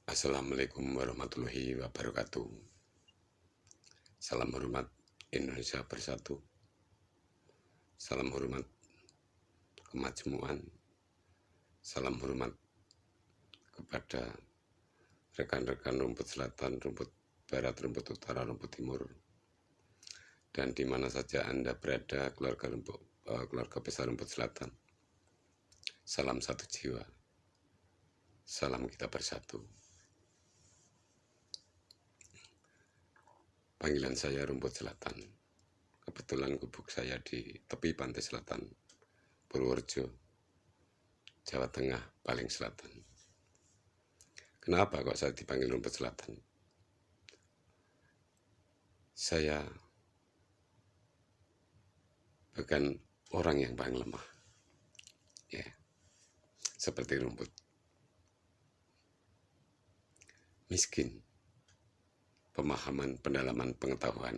Assalamualaikum warahmatullahi wabarakatuh. Salam hormat Indonesia Bersatu. Salam hormat kemajmuan. Salam hormat kepada rekan-rekan rumput selatan, rumput barat, rumput utara, rumput timur, dan di mana saja Anda berada, keluarga besar rumput selatan. Salam satu jiwa. Salam kita bersatu. Panggilan saya rumput selatan. Kebetulan gubuk saya di tepi pantai selatan, Purworejo, Jawa Tengah, paling selatan. Kenapa kok saya dipanggil rumput selatan? Saya bukan orang yang paling lemah, ya, seperti rumput. Miskin pemahaman, pendalaman, pengetahuan,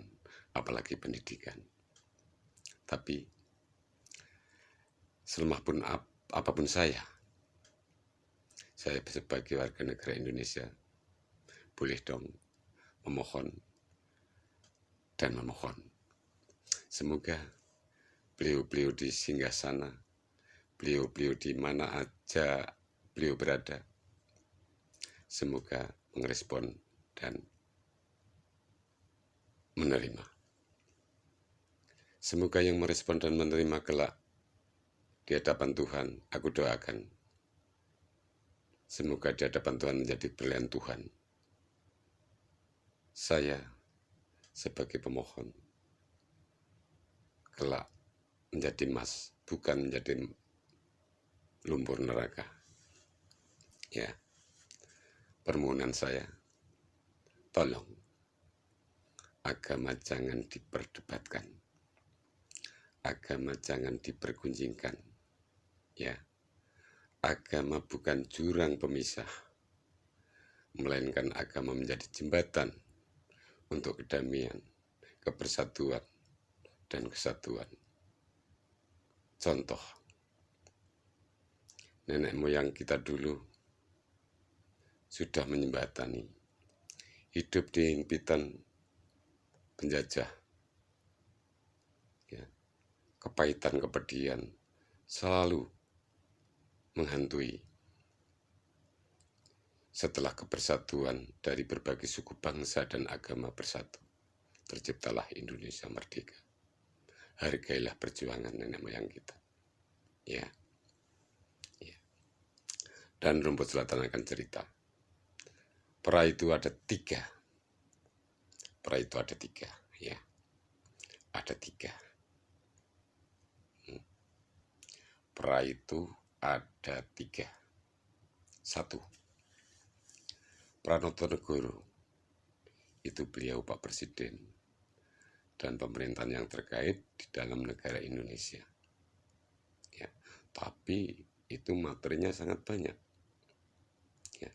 apalagi pendidikan. Tapi selemah pun apapun saya sebagai warga negara Indonesia boleh dong memohon dan memohon. Semoga beliau-beliau di singgasana, beliau-beliau di mana aja beliau berada, semoga merespon dan menerima. Semoga yang merespon dan menerima kelak di hadapan Tuhan, aku doakan. Semoga di hadapan Tuhan menjadi berlian Tuhan. Saya sebagai pemohon kelak menjadi emas, bukan menjadi lumpur neraka. Ya, permohonan saya, tolong agama jangan diperdebatkan, agama jangan dipergunjingkan, ya. Agama bukan jurang pemisah, melainkan agama menjadi jembatan untuk kedamaian, kebersatuan, dan kesatuan. Contoh, nenek moyang kita dulu sudah menyembatani hidup di himpitan penjajah, ya, kepahitan, kepedihan selalu menghantui. Setelah kebersatuan dari berbagai suku bangsa dan agama bersatu, terciptalah Indonesia merdeka. Hargailah perjuangan nenek moyang kita, ya. Dan rumput selatan akan cerita. Pera itu ada tiga. Pera itu ada tiga, ya. Ada tiga. Pera itu ada tiga. Satu, Pranotonegoro. Itu beliau Pak Presiden dan pemerintahan yang terkait di dalam negara Indonesia. Ya, tapi itu materinya sangat banyak. Ya.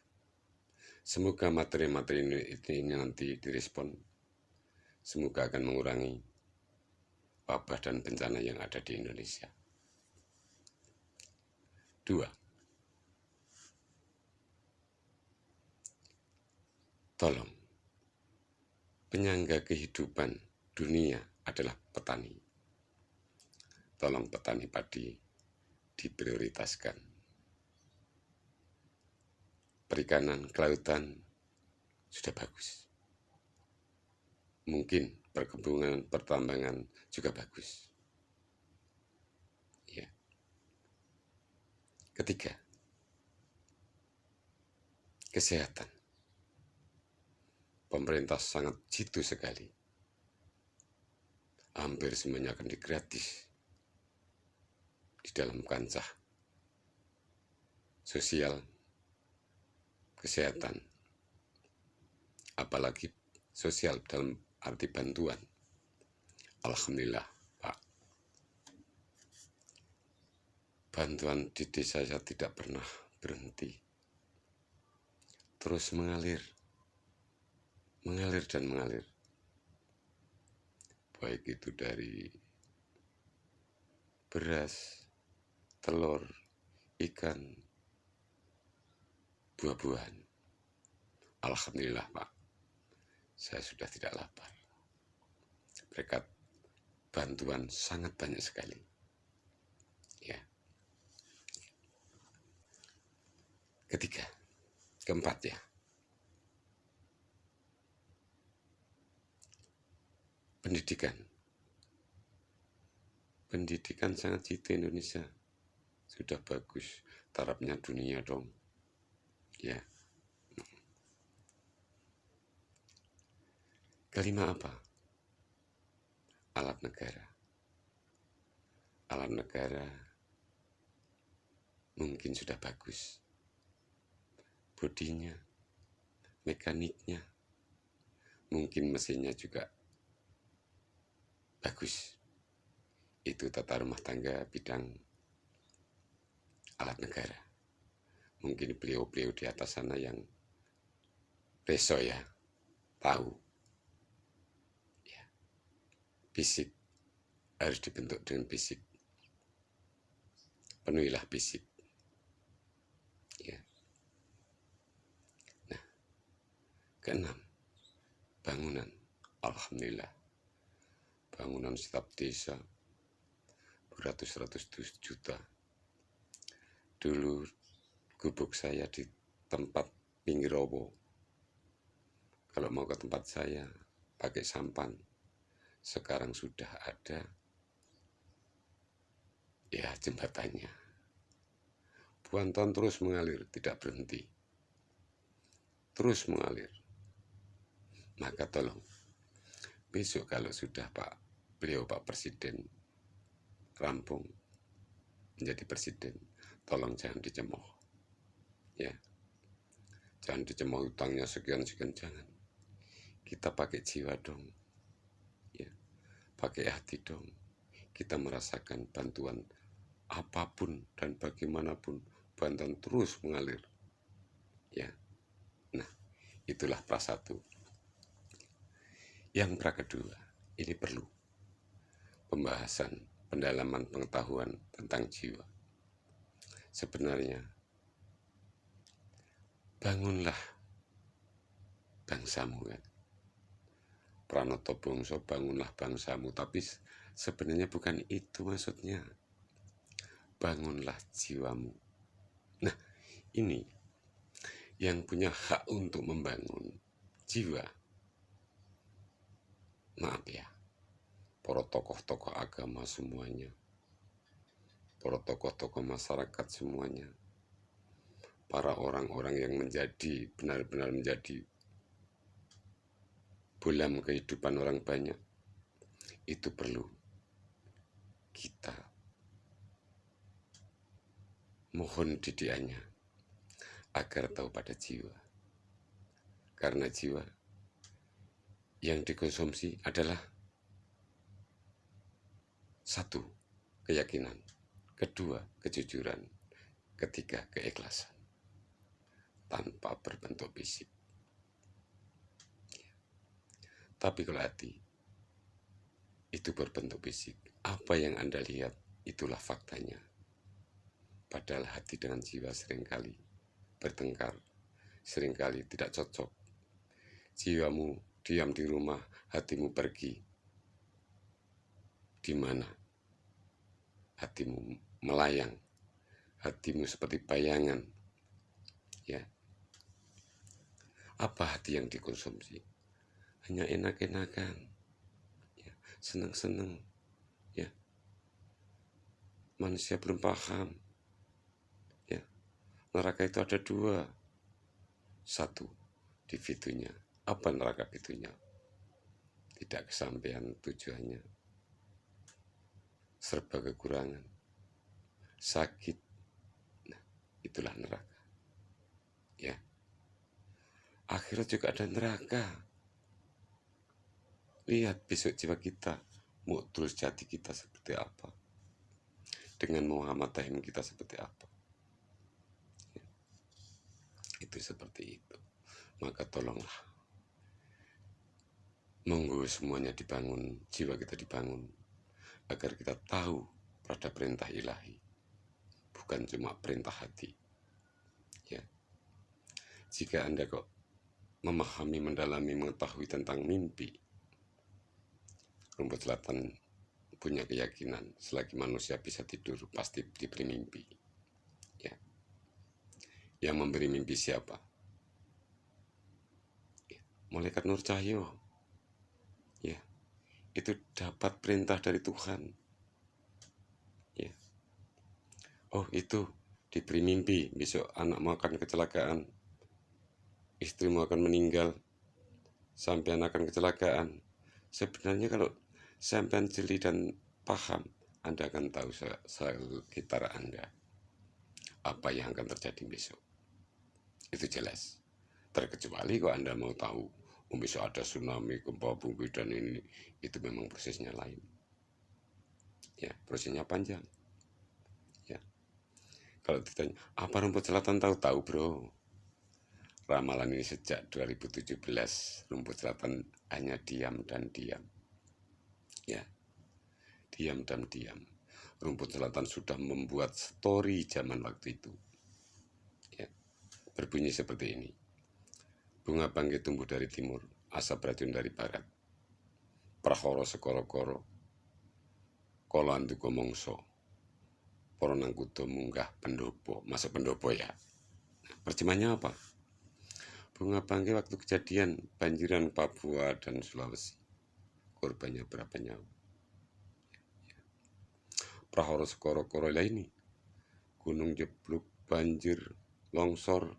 Semoga materi-materi ini nanti direspon. Semoga akan mengurangi wabah dan bencana yang ada di Indonesia. Dua, tolong, penyangga kehidupan dunia adalah petani. Tolong petani padi diprioritaskan. Perikanan, kelautan sudah bagus. Mungkin perkebunan, pertambangan juga bagus. Ya. Ketiga, kesehatan. Pemerintah sangat jitu sekali. Hampir semuanya akan digratis di dalam kancah sosial, kesehatan, apalagi sosial dalam arti bantuan. Alhamdulillah, Pak. Bantuan di desa saya tidak pernah berhenti. Terus mengalir dan mengalir. Baik itu dari beras, telur, ikan, buah-buahan. Alhamdulillah Pak, saya sudah tidak lapar. Berkat bantuan sangat banyak sekali. Ya. Ketiga, keempat ya. Pendidikan. Pendidikan sangat jitu Indonesia. Sudah bagus, tarafnya dunia dong. Ya. Kelima apa? Alat negara. Alat negara mungkin sudah bagus. Bodinya, mekaniknya, mungkin mesinnya juga bagus. Itu tata rumah tangga bidang alat negara. Mungkin beliau-beliau di atas sana yang reso ya, tahu. Ya. Fisik harus dibentuk dengan fisik. Penuhilah fisik. Ya. Nah, keenam, bangunan. Alhamdulillah. Bangunan setiap desa beratus-ratus juta. Dulu gubuk saya di tempat pinggir rowo. Kalau mau ke tempat saya pakai sampan. Sekarang sudah ada ya jembatannya. Bantuan terus mengalir, tidak berhenti. Terus mengalir. Maka tolong, besok kalau sudah beliau Pak Presiden rampung menjadi presiden, tolong jangan dicemooh. Ya. Jangan dicemooh utangnya sekian-sekian, jangan. Kita pakai jiwa dong. Ya. Pakai hati dong. Kita merasakan bantuan apapun dan bagaimanapun, bantuan terus mengalir. Ya. Nah, itulah prasatu. Yang kedua, ini perlu pembahasan, pendalaman pengetahuan tentang jiwa. Sebenarnya, bangunlah bangsamu kan. Pranoto Bongso, bangunlah bangsamu. Tapi sebenarnya bukan itu maksudnya. Bangunlah jiwamu. Nah, ini yang punya hak untuk membangun jiwa. Maaf ya, para tokoh-tokoh agama semuanya, para tokoh-tokoh masyarakat semuanya, para orang-orang yang benar-benar menjadi bolam kehidupan orang banyak, itu perlu kita mohon didikannya agar tahu pada jiwa. Karena jiwa yang dikonsumsi adalah satu, keyakinan, kedua, kejujuran, ketiga, keikhlasan, tanpa berbentuk fisik. Tapi kalau hati itu berbentuk fisik, apa yang Anda lihat itulah faktanya. Padahal hati dengan jiwa seringkali bertengkar, seringkali tidak cocok. Jiwamu diam di rumah, hatimu pergi. Di mana? Hatimu melayang, hatimu seperti bayangan. Ya. Apa hati yang dikonsumsi? Hanya enak-enakan, ya, senang-senang, ya. Manusia belum paham, ya. Neraka itu ada dua. Satu, di fitunya. Apa neraka fitunya? Tidak kesampaian tujuannya. Serba kekurangan. Sakit. Nah, itulah neraka. Ya. Akhirat juga ada neraka. Lihat besok jiwa kita, mu'tul jati kita seperti apa. Dengan Muhammad Tahim kita seperti apa. Ya. Itu seperti itu. Maka tolonglah. Monggo semuanya dibangun, jiwa kita dibangun. Agar kita tahu pada perintah ilahi. Bukan cuma perintah hati. Ya. Jika Anda kok memahami, mendalami, mengetahui tentang mimpi, rumput selatan punya keyakinan selagi manusia bisa tidur pasti diberi mimpi. Ya. Yang memberi mimpi siapa? Malaikat Nur Cahyo. Ya. Itu dapat perintah dari Tuhan. Ya. Oh, itu diberi mimpi, besok anakmu akan kecelakaan, istrimu akan meninggal, sampean akan kecelakaan. Sebenarnya kalau sampean jeli dan paham, Anda akan tahu sekitar Anda apa yang akan terjadi besok. Itu jelas. Terkecuali kalau Anda mau tahu, besok ada tsunami, gempa bumi dan ini, itu memang prosesnya lain. Ya, prosesnya panjang. Ya. Kalau ditanya, apa rumput selatan tahu bro? Ramalan ini sejak 2017, rumput selatan hanya diam dan diam. Ya, diam dan diam. Rumput selatan sudah membuat story zaman waktu itu. Ya, berbunyi seperti ini. Bunga bangkai tumbuh dari timur, asap racun dari barat. Prahara sekoro-koro, kala anduka mangsa. Para nangkuda munggah pendopo, masuk pendopo ya. Terjemahnya apa? Bunga bangkai waktu kejadian banjiran Papua dan Sulawesi. Korbannya berapa nyawa? Prahara sekoro-koro ini. Gunung jeblok, banjir, longsor,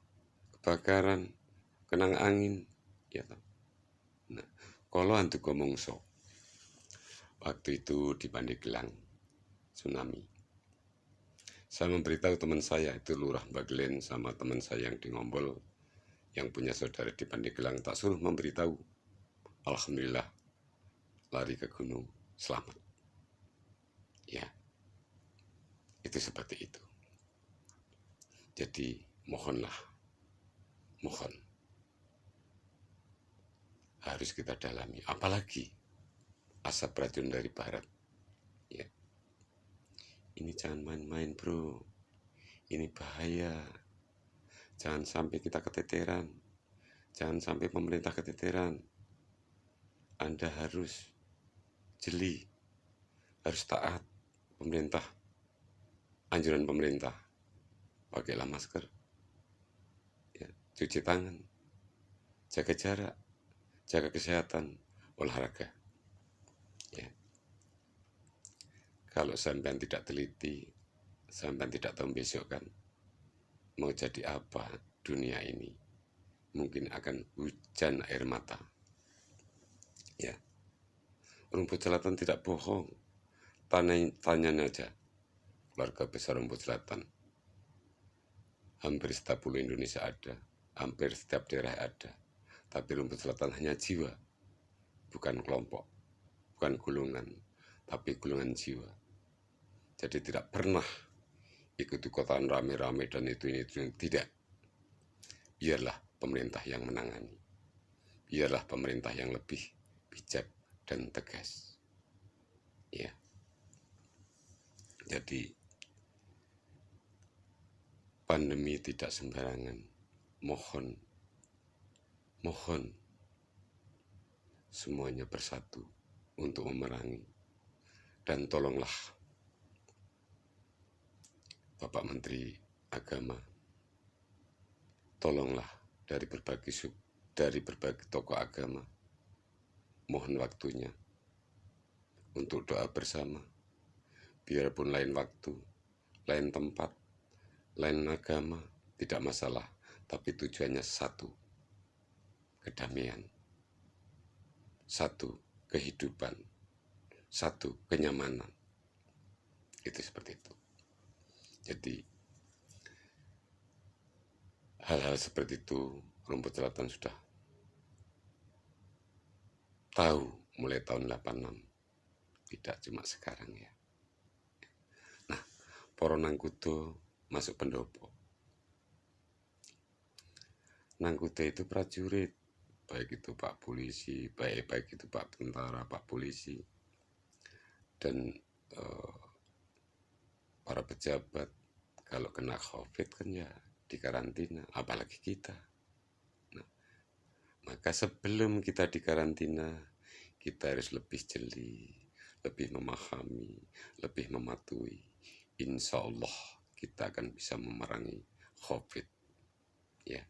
kebakaran, kenang angin, ya toh. Nah, kalau anduka mangsa, waktu itu di Pandeglang, tsunami. Saya memberitahu teman saya, itu Lurah Baglen sama teman saya yang di Ngombol, yang punya saudara di Pandeglang, tak suruh memberitahu. Alhamdulillah, lari ke gunung, selamat. Ya, itu seperti itu. Jadi, mohon harus kita dalami, apalagi asap racun dari barat. Ya, ini jangan main-main bro, ini bahaya. Jangan sampai kita keteteran, jangan sampai pemerintah keteteran. Anda harus jeli, harus taat pemerintah, anjuran pemerintah. Pakailah masker, ya, cuci tangan, jaga jarak, jaga kesehatan, olahraga. Ya. Kalau sampean tidak teliti, sampean tidak tahu besok kan mau jadi apa dunia ini, mungkin akan hujan air mata. Ya, rumput selatan tidak bohong. Tanya aja keluarga besar rumput selatan. Hampir setiap pulau Indonesia ada, hampir setiap daerah ada. Tapi rumput selatan hanya jiwa, bukan kelompok, bukan golongan, tapi golongan jiwa. Jadi tidak pernah ikut-ikutan rame-rame dan itu ini, tidak. Biarlah pemerintah yang menangani. Biarlah pemerintah yang lebih bijak dan tegas. Ya. Jadi pandemi tidak sembarangan. Mohon semuanya bersatu untuk memerangi. Dan tolonglah Bapak Menteri Agama, tolonglah dari berbagai tokoh agama, mohon waktunya untuk doa bersama. Biarpun lain waktu, lain tempat, lain agama, tidak masalah, tapi tujuannya satu, kedamaian, satu, kehidupan, satu, kenyamanan. Itu seperti itu. Jadi hal-hal seperti itu rumput selatan sudah tahu mulai tahun 86. Tidak cuma sekarang ya. Nah, para nangkuda masuk pendopo. Nangkuda itu prajurit, baik itu Pak Polisi, baik itu Pak Tentara, Pak Polisi, dan para pejabat. Kalau kena COVID kan ya di karantina, apalagi kita. Nah, Maka sebelum kita dikarantina, kita harus lebih jeli, lebih memahami, lebih mematuhi. Insya Allah kita akan bisa memerangi COVID. Ya,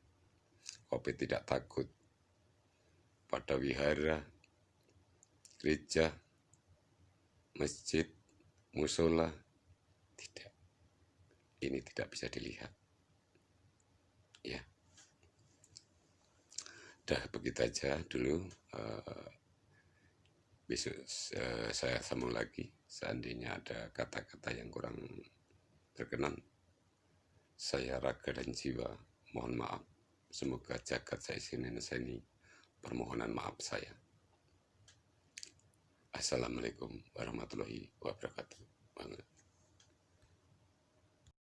COVID tidak takut pada wihara, gereja, masjid, musola, tidak. Ini tidak bisa dilihat. Ya, dah begitu aja dulu. Besok saya sambung lagi. Seandainya ada kata-kata yang kurang berkenan, saya raga dan jiwa mohon maaf. Semoga jagat saya sini permohonan maaf saya. Assalamualaikum warahmatullahi wabarakatuh.